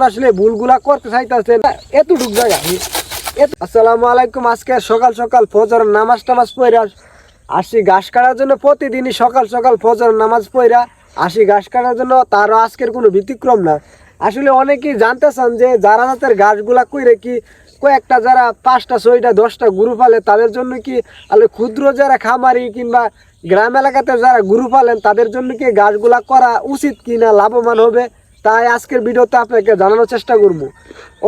আসলে ভুলগুলা করতে চাইতেছেন এতটুক জায়গা। আসসালামু আলাইকুম। আজকে সকাল সকাল ফজর নামাজ টামাজ পড়া আসি ঘাস কাটার জন্য। প্রতিদিনই সকাল সকাল ফজর নামাজ পড়া আসি ঘাস কাটার জন্য, তারও আজকের কোনো ব্যতিক্রম না। আসলে অনেকেই জানতে চান যে যারা জাতের ঘাসগুলা কইরে কি কয়েকটা যারা 5টা 6টা 10টা গরু পালে তাদের জন্য কি ক্ষুদ্র যারা খামারি কিংবা গ্রাম এলাকাতে যারা গরু পালেন তাদের জন্য কি ঘাসগুলা করা উচিত কি না, লাভবান হবে, তাই আজকের ভিডিওতে আপনাকে জানানোর চেষ্টা করবো।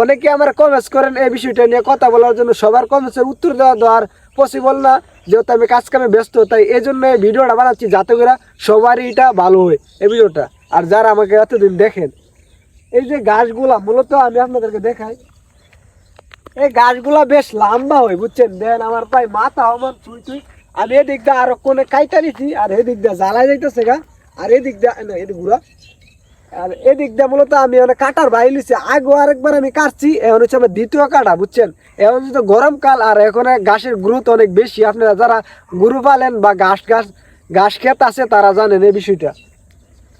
অনেকে আমার কমেন্টস করেন এই বিষয়টা নিয়ে কথা বলার জন্য, সবার কমেন্টসের উত্তর দেওয়ার পসিবল না, যেহেতু আমি কাজ কামে ব্যস্ত, তাই এই জন্য এই ভিডিওটা বানাচ্ছি যাতে করে সবারই এটা ভালো হয় এই ভিডিওটা। আর যারা আমাকে এতদিন দেখেন, এই যে গাছগুলা মূলত আমি আপনাদেরকে দেখাই, এই গাছগুলা বেশ লম্বা হয় বুঝছেন। দেন আমার প্রায় মাথা আমার চুই আমি এদিক দিয়ে আরো কোনে কাইটা নিছি, আর এদিক দিয়ে জ্বালাই যাইতেছে গা, আর এদিক দিয়ে না এদিক ঘুরা, আর এদিক দিয়ে মূলত আমি অনেক কাটার বাইরে লিছি। আগে আরেকবার আমি কাটছি, এখন হচ্ছে আমার দ্বিতীয় কাটা বুঝছেন। এখন হচ্ছে গরমকাল আর এখন ঘাসের গুরুত্ব অনেক বেশি। আপনারা যারা গরু পালেন বা ঘাস ক্ষেত আছে তারা জানেন এই বিষয়টা।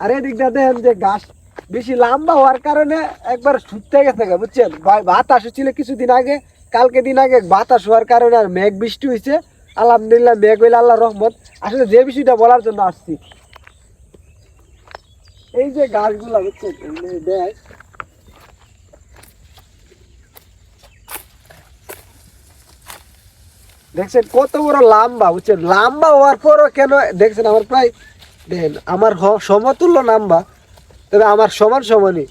আর এদিক দিয়ে দেখেন যে ঘাস বেশি লম্বা হওয়ার কারণে একবার শুতে গেছে বুঝছেন। বাতাস হচ্ছিল কিছুদিন আগে, কালকে দিন আগে বাতাস হওয়ার কারণে আর মেঘ বৃষ্টি হয়েছে। আলহামদুলিল্লাহ মেঘ হইলে আল্লাহ রহমত। আসলে যে বিষয়টা বলার জন্য আসছি, এই যে গাছগুলা বুঝছেন দেখ, দেখছেন কত বড় লম্বা বুঝছেন। লম্বা হওয়ার পরও কেন দেখছেন আমার প্রায় দেখেন আমার সমতুল্য লম্বা, তবে আমার সমান সমানই।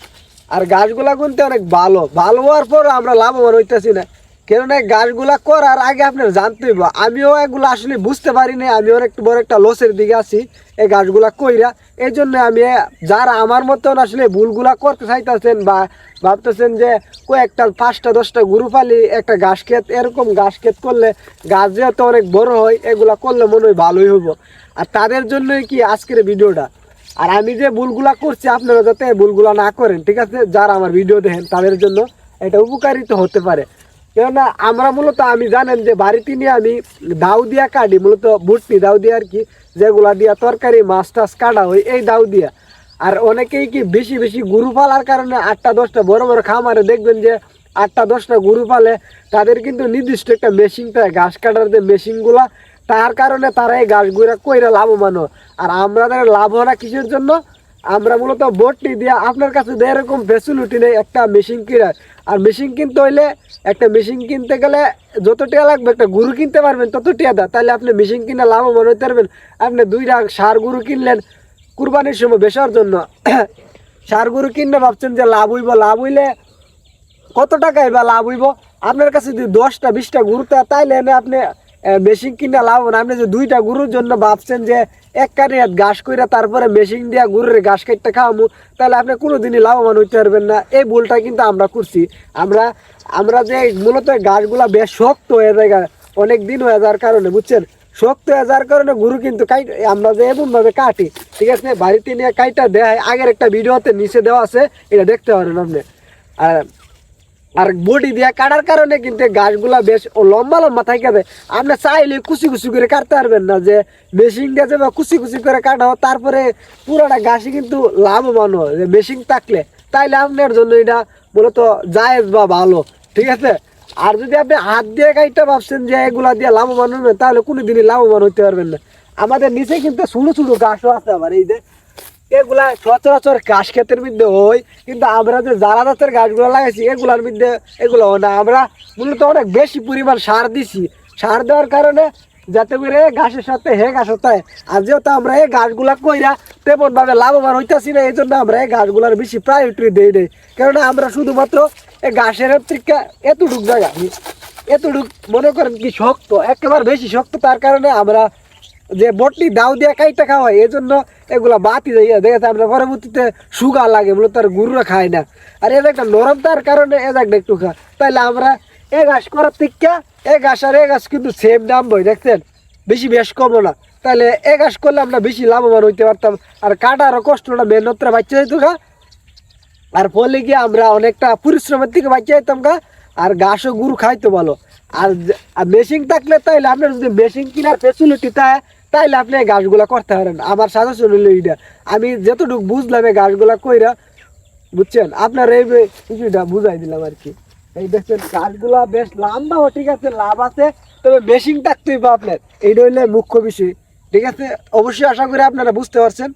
আর গাছগুলা কিন্তু অনেক ভালো হওয়ার পরও আমরা লাভবান হইতেছি না, কেননা গাছগুলা করার আগে আপনার জানতে হইব। আমিও এগুলো আসলে বুঝতে পারি না, আমি অনেক বড় একটা লসের দিকে আছি এই গাছগুলা কইরা। এই জন্য আমি যারা আমার মতন আসলে ভুলগুলা করতে চাইতেছেন বা ভাবতেছেন যে কয়েকটা 5টা 10টা গরু পালি একটা ঘাস ক্ষেত, এরকম ঘাস ক্ষেত করলে গাছ যেহেতু অনেক বড় হয়, এগুলা করলে মনে হয় ভালোই হইব। আর তাদের জন্যই কি আজকের ভিডিওটা। আর আমি যে ভুলগুলা করছি আপনারা যাতে ভুলগুলা না করেন, ঠিক আছে। যারা আমার ভিডিও দেখেন তাদের জন্য এটা উপকারিত হতে পারে। কেননা আমরা মূলত আমি জানেন যে বাড়িতে নিয়ে আমি দাউ দিয়া কাটি, মূলত ভুট্টি দাউ দিয়া আর কি, যেগুলা দিয়া তরকারি মাছ টাছ কাটা হয় এই দাউ দিয়া। আর অনেকেই কি বেশি বেশি গরু পালার কারণে 8টা 10টা বড় বড় খামারে দেখবেন যে 8টা 10টা গরু পালে, তাদের কিন্তু নির্দিষ্ট একটা মেশিন থাকে ঘাস কাটার যে মেশিনগুলা, তার কারণে তারা এই ঘাসগুলা কইরা লাভবান হয়। আর আমাদের লাভ হয় না কিসের জন্য, আমরা মূলত বটটি দিয়া আপনার কাছে এরকম ফেসিলিটি নেই একটা মেশিন কিনার। আর মেশিন কিনতে হইলে একটা মেশিন কিনতে গেলে যত টাকা লাগবে একটা গরু কিনতে পারবেন তত টাকা দেয়, তাহলে আপনি মেশিন কিনে লাভবান হইতে পারবেন। আপনি 2টা ষাঁড় গরু কিনলেন কুরবানির সময় বেচার জন্য, ষাঁড় গরু কিনলে ভাবছেন যে লাভ হইলে কত টাকায় বা লাভ হইব। আপনার কাছে যদি 10টা 20টা গরু তাইলে আপনি মেশিন কিনে লাভ না। আপনি যে 2টা গরুর জন্য ভাবছেন যে এক কানি ঘাস কইরা তারপরে মেশিন দিয়া গরুর ঘাস কেটে খাওয়ামু, তাহলে আপনি কোনোদিনই লাভবান হইতে পারবেন না। এই ভুলটা কিন্তু আমরা করছি। আমরা যে মূলত ঘাসগুলা বেশ শক্ত হয়ে যায় অনেক দিন হয়ে যাওয়ার কারণে বুঝছেন, শক্ত হয়ে যাওয়ার কারণে গরু কিন্তু আমরা যে এমনভাবে কাটি, ঠিক আছে, বাড়িতে নিয়ে কাইটা দেয়। আগের একটা ভিডিওতে নিচে দেওয়া আছে, এটা দেখতে পারেন আপনি। আর বডি দিয়ে কাটার কারণে কিন্তু গাছগুলা বেশ লম্বা লম্বা থাকে যায়। আপনি চাইলে কুচি কুচি করে কাটতে পারবেন না, যে মেশিন দিয়ে যাবে কুচি কুচি করে কাটাও তারপরে পুরোটা গাছই কিন্তু লাভবান হয় যে মেশিন থাকলে। তাইলে আপনার জন্য এটা মূলত জায়েজ বা ভালো, ঠিক আছে। আর যদি আপনি হাত দিয়ে কাটতে ভাবছেন যে এগুলা দিয়ে লাভবান হবেন, তাহলে কোনোদিনই লাভবান হইতে পারবেন না। আমাদের নিচে কিন্তু ছোটো ছোটো গাছও আছে আবার, এই যে এগুলা সচরাচর ঘাস ক্ষেতের মধ্যে হয়, কিন্তু আমরা যে জারা জাতের গাছগুলো লাগাইছি এগুলার মধ্যে এগুলো না। আমরা মূলত অনেক বেশি পরিমাণ সার দিছি, সার দেওয়ার কারণে যাতে করে ঘাসের সাথে ঘাস হতে। আর যেহেতু আমরা এই গাছগুলা কইরা তেমন ভাবে লাভবান হইতেছি না, এই জন্য আমরা এই গাছগুলার বেশি প্রায়োরিটি দিই নেই। কেননা আমরা শুধুমাত্র এই ঘাসের থেকে এতটুক জায়গা, এতটুক মনে করেন কি শক্ত, একেবারে বেশি শক্ত, তার কারণে আমরা যে বটলি দাও দিয়ে কাইটা খাওয়াই, এই জন্য এগুলা বাতি যাই দেখেছে আমরা পরবর্তীতে সুগা লাগে, মূলত তার গরুরা খায় না। আর এর একটা নরম তার কারণে এ জায়গাটা একটু খা, তাইলে আমরা এ ঘাস করার থেকে এ ঘাস আর এ ঘাস কিন্তু সেম দাম বই দেখছেন, বেশ কমও না। তাহলে এ ঘাস করলে আমরা বেশি লাভবান হইতে পারতাম, আর কাটারও কষ্টটা মেহনতটা বাচ্চা যেত গা। আর ফলে গিয়ে আমরা অনেকটা পরিশ্রমের থেকে বাচ্চা যেতাম গা, আর ঘাসও গরু খাইতো ভালো। আর মেশিন থাকলে তাইলে আপনার যদি মেশিন কেনার ফেসিলিটি তাইলে আপনি গাছগুলা করতে পারেন। আমার সাজেশন হইলো এইটা, আমি যতটুকু বুঝলাম এই গাছগুলা কইরা বুঝছেন, আপনার এই কিছুটা বুঝাই দিলাম আর কি। এই দেখছেন গাছগুলা বেশ লম্বা, ঠিক আছে, লাভ আছে, তবে মেশিন থাকতেই বা আপনার, এইটা হইলে মুখ্য বিষয়। ঠিক আছে, অবশ্যই আশা করি আপনারা বুঝতে পারছেন।